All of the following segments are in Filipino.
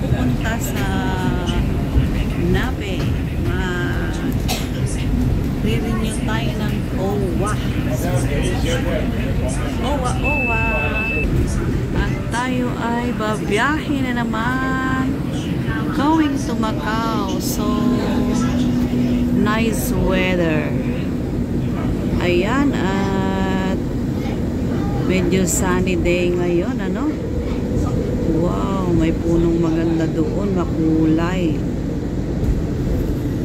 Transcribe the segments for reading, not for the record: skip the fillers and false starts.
pupunta sa Nape. Re-renew tayo ng OWA. OWA. At tayo ay babiyahe na naman. Going to Macau. So, nice weather. Ayan, at medyo sunny day ngayon, ano? Wow, may punong maganda doon, makulay.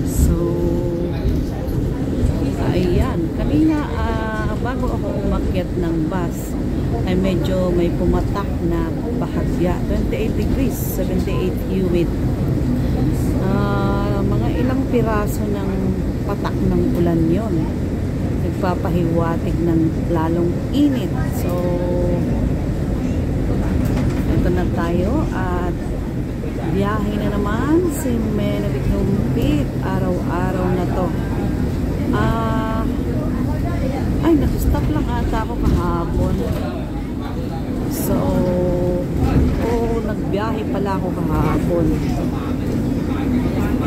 So, ayan, kanina bago ako umakyat ng bus ay medyo may pumatak na bahagya. 28 degrees, 78 humid. Mga ilang piraso ng patak ng ulan yon, nagpapahiwatig ng lalong init. So, ito na tayo at biyahe na naman si Menevik Lumpit. Araw-araw na to. Ay, nag-stop lang ata ako kahapon. So, nagbiyahe pala ako kahapon.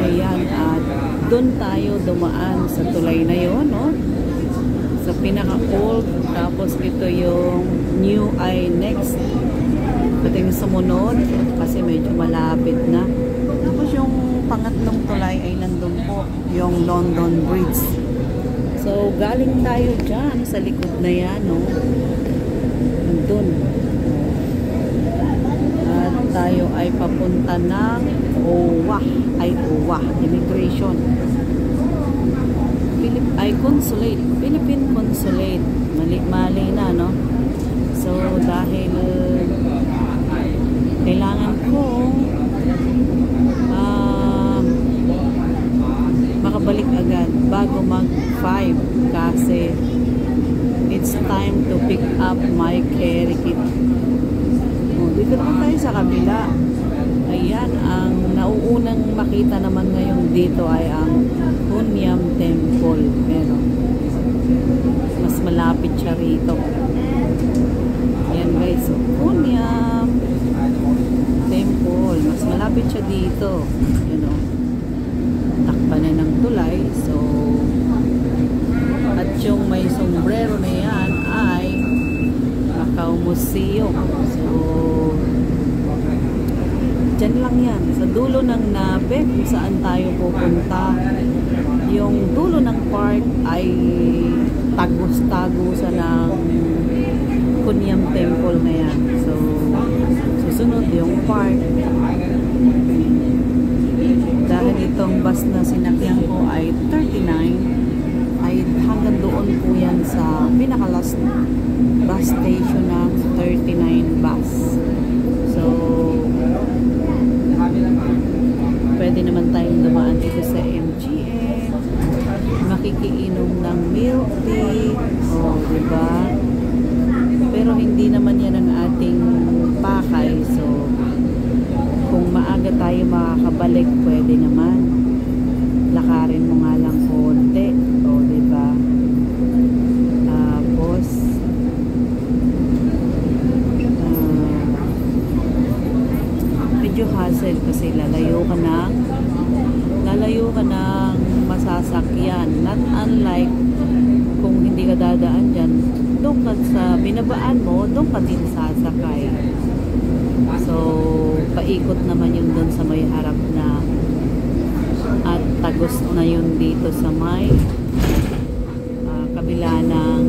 Ayan, at doon tayo dumaan sa tulay na yon, no? Sa pinaka-old, tapos ito yung new ay next. Ito yung sumunod kasi medyo malapit na. Tapos yung pangatlong tulay ay nandun po, yung London Bridge. So, galing tayo dyan sa likod na yan, no? Nandun. At tayo ay papunta ng OWA. Immigration. Consulate. Philippine Consulate. Mali na, no? So, dahil kailangan ko makabalik agad bago mag 5 kasi it's time to pick up my carry kit. Dito naman tayo sa kabila. Ayan, ang nauunang makita naman ngayon dito ay ang Hunyam Temple, pero mas malapit siya rito. Ayan guys, so Hunyam Temple, mas malapit siya dito, you know, takpan na ng tulay. So, at yung may sombrero na yan ay Macau Museum. So, dyan lang yan, sa dulo ng Nape kung saan tayo pupunta. Yung dulo ng park ay tagos-tagusan ng Hunyam Temple na yan. So, susunod yung park. Dahil itong bus na sinakyan ko ay 39, ay hanggang doon po yan sa pinaka-last bus station ng 39 bus. So, pwede naman tayong dumaan dito sa MGM, makikiinom ng milk tea, diba? Pero hindi naman yan ang ating pakay. So, kung maaga tayo makakabalik, pwede naman. Lakarin mo nga lang konti, diba? Tapos, medyo hassle kasi lalayo ka ng masasakyan. Not unlike kung hindi ka dadaan dyan, doon ka sa binabaan mo, doon ka din sasakay. So, paikot naman yun doon sa may harap na, at tagos na yun dito sa may kabila ng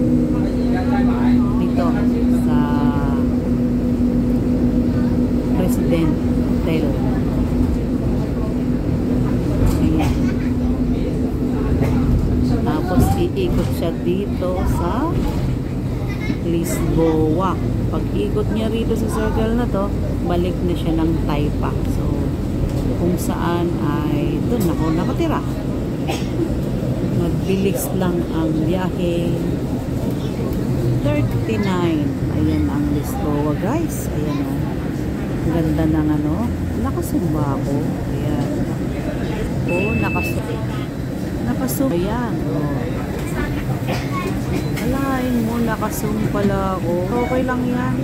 dito sa President Hotel. Ayan. Tapos iikot siya dito sa Lisboa. Pag ikot niya rito sa circle na to, balik na siya ng Taipa. So, kung saan ay doon ako nakatira. Magbilis lang ang biyahe. 39. Ayan ang Lisboa, guys. Ayan o. Ganda ng ano. Nakasumba ako. Ayan. Nakasumba. Ayan. Alain mo, nakasum pala ako. Okay lang yan.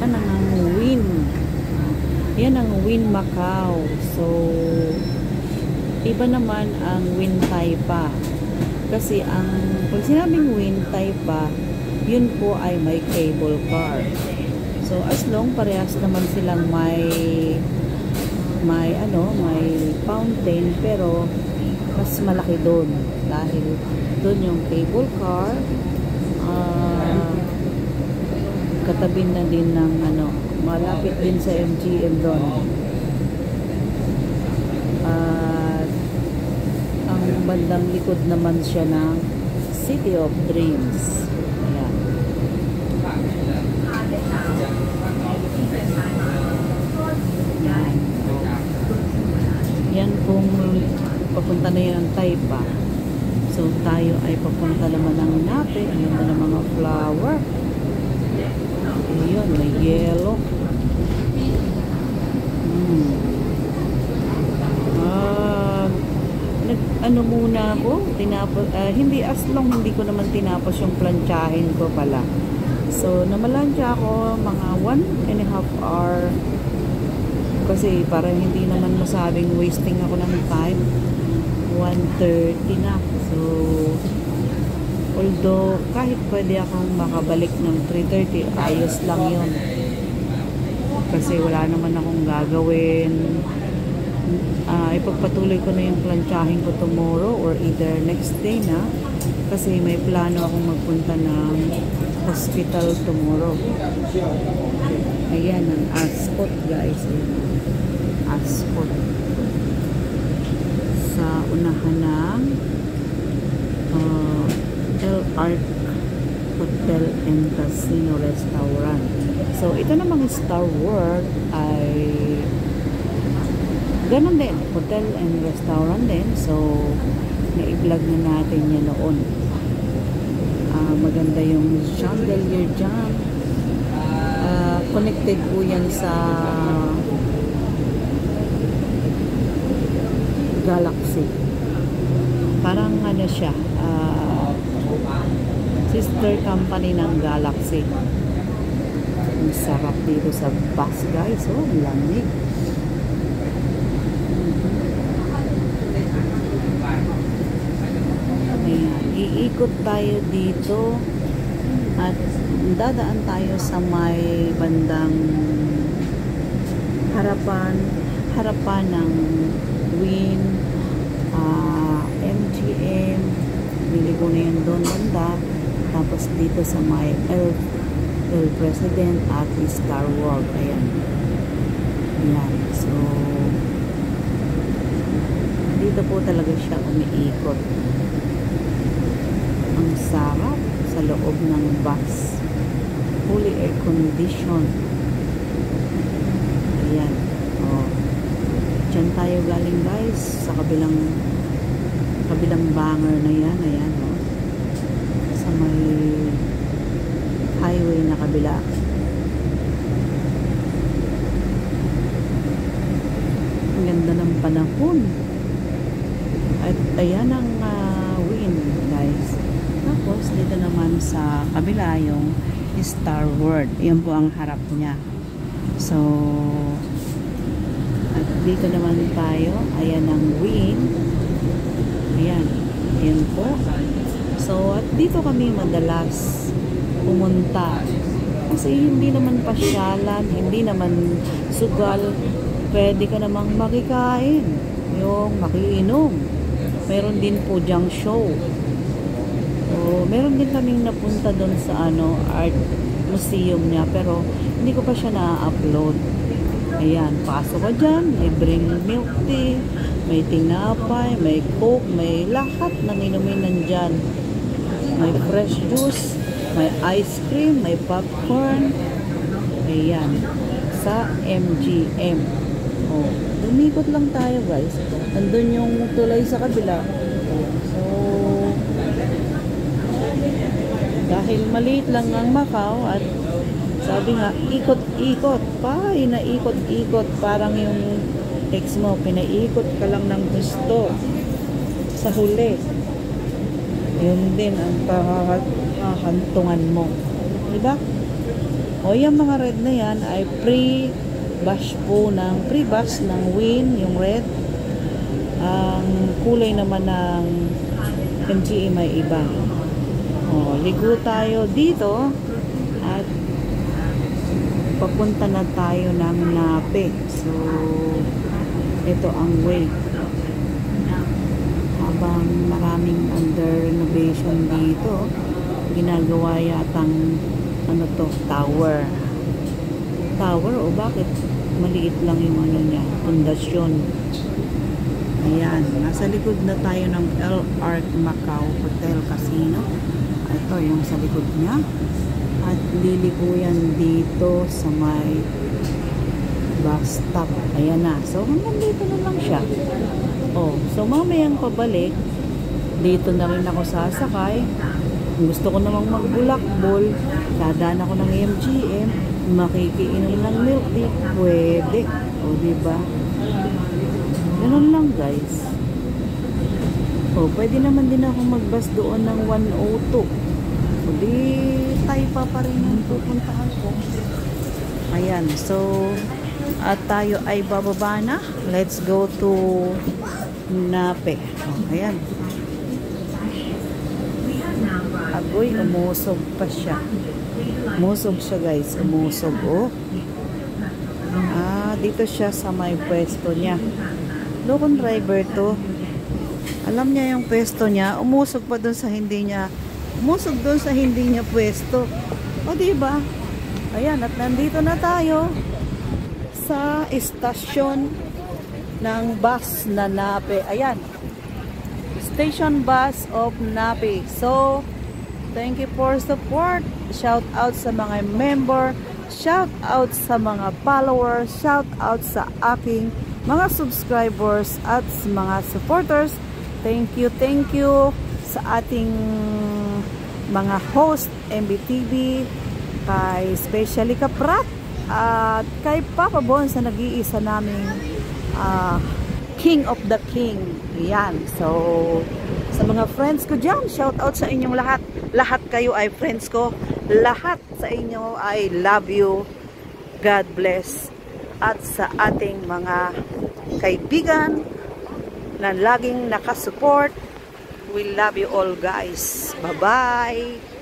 Yan ang Yan ang Wynn Macau. So, iba naman ang Wynn Taipa. Kasi pag sinabing Wynn Taipa, yun po ay may cable car. So, as long parehas naman silang may fountain, pero mas malaki doon dahil doon yung cable car, katabi na din ng malapit din sa MGM doon. At ang bandang likod naman siya ng City of Dreams. Ayan. Yan kung papunta na yan ang Taipa. So tayo ay papunta naman ng Nape. Ayan na ng mga flower. Ayun, may yellow. Muna ako, hindi as long hindi ko naman tinapos yung plantsahin ko pala. So, namalansya ako mga 1.5 hour kasi para hindi naman masabing wasting ako ng time. 1:30 na. So, although kahit pwede akong makabalik ng 3:30, ayos lang yun. Kasi wala naman akong gagawin. Ipagpatuloy ko na yung plantsahin ko tomorrow or either next day na. Kasi may plano akong magpunta ng hospital tomorrow. Ayan ang Ascot, guys. Ascot. Sa unahan ng El Arc Hotel and Casino Restaurant. So, ito namang Star World ay ganun din, hotel and restaurant din. So, na-i-vlog na natin yan noon. Maganda yung chandelier dyan. Connected po yan sa Galaxy. Parang siya, sister company ng Galaxy. Ang sarap dito sa bus, guys. Oh, lamig. Iikot tayo dito at dadaan tayo sa may bandang harapan ng Wynn, MGM, niligo na yun doon banda, tapos dito sa may El President at Star World. Ayan. So dito po talaga siya umiikot. Ang sarap sa loob ng bus. Fully air condition. Ayan. Diyan tayo galing, guys. Sa kabilang banger na yan. Ayan. Sa may highway na kabila. Ang ganda ng panahon. At ayan ang Wynn, guys. Tapos, dito naman sa kabila yung Star World. Yan po ang harap niya. So, at dito naman tayo. Ayan ang Wynn. Ayan. Ayan po. So, at dito kami madalas pumunta. Kasi hindi naman pasyalan, hindi naman sugal. Pwede ka namang makikain. Yung makiinom. Meron din po diyang show. So, meron din kaming napunta doon sa art museum niya, pero hindi ko pa siya na-upload. Ayan, pasok ka dyan, may bring milk tea, may tinapay, may coke, may lahat ng inumin nandyan. May fresh juice, may ice cream, may popcorn. Ayan, sa MGM. Lumikot lang tayo, guys. Nandun yung tulay sa kabila. So, dahil maliit lang ang Macau at sabi nga, ikot-ikot pa, inaikot-ikot, parang yung ex mo, pinaikot ka lang ng gusto sa huli. Yun din ang kahantungan mo. Diba? O yung mga red na yan ay bash po ng pre-bash ng Win, yung red. Ang kulay naman ng MGA may iba. Ligo tayo dito at papunta na tayo ng Nape. So, ito ang way. Habang maraming under renovation dito, ginagawa yatang tower. Tower o bakit maliit lang yung niya, pundasyon. Ayan, nasa likod na tayo ng LR Macau Hotel Casino. Ito yung sa likod niya. At liliko yan dito sa may bus stop. Ayan na. So, hanggang dito na lang siya. So mamayang pabalik, dito na rin ako sasakay. Kung gusto ko namang magbulakbol, dadaan ako ng MGM, makikiinom ng milk tea, pwede. Diba? Ganun lang guys. Pwede naman din ako magbus doon ng 102. Di Taypa pa rin yung pupuntahan ko. Ayan, so at tayo ay bababa na. Let's go to Nape. Ayan. Agoy, umusog pa siya. Umusog siya guys, umusog. Dito siya sa may pwesto niya. Lokong driver to. Alam niya yung pwesto niya, umusog pa doon sa hindi niya. Umusog doon sa hindi niya pwesto. Diba? Ayan, at nandito na tayo sa istasyon ng bus na Nape. Ayan. Station bus of Nape. So, thank you for support. Shout out sa mga member. Shout out sa mga followers. Shout out sa aking mga subscribers at mga supporters. Thank you sa ating mga host MBTV, kay especially Kaprat at kay Papa Bon sa nag-iisa naming King of the King. Yan. So, sa mga friends ko dyan, shout out sa inyong lahat. Lahat kayo ay friends ko. Lahat sa inyo I love you. God bless. At sa ating mga kaibigan na laging nakasupport, we love you all guys. Bye-bye.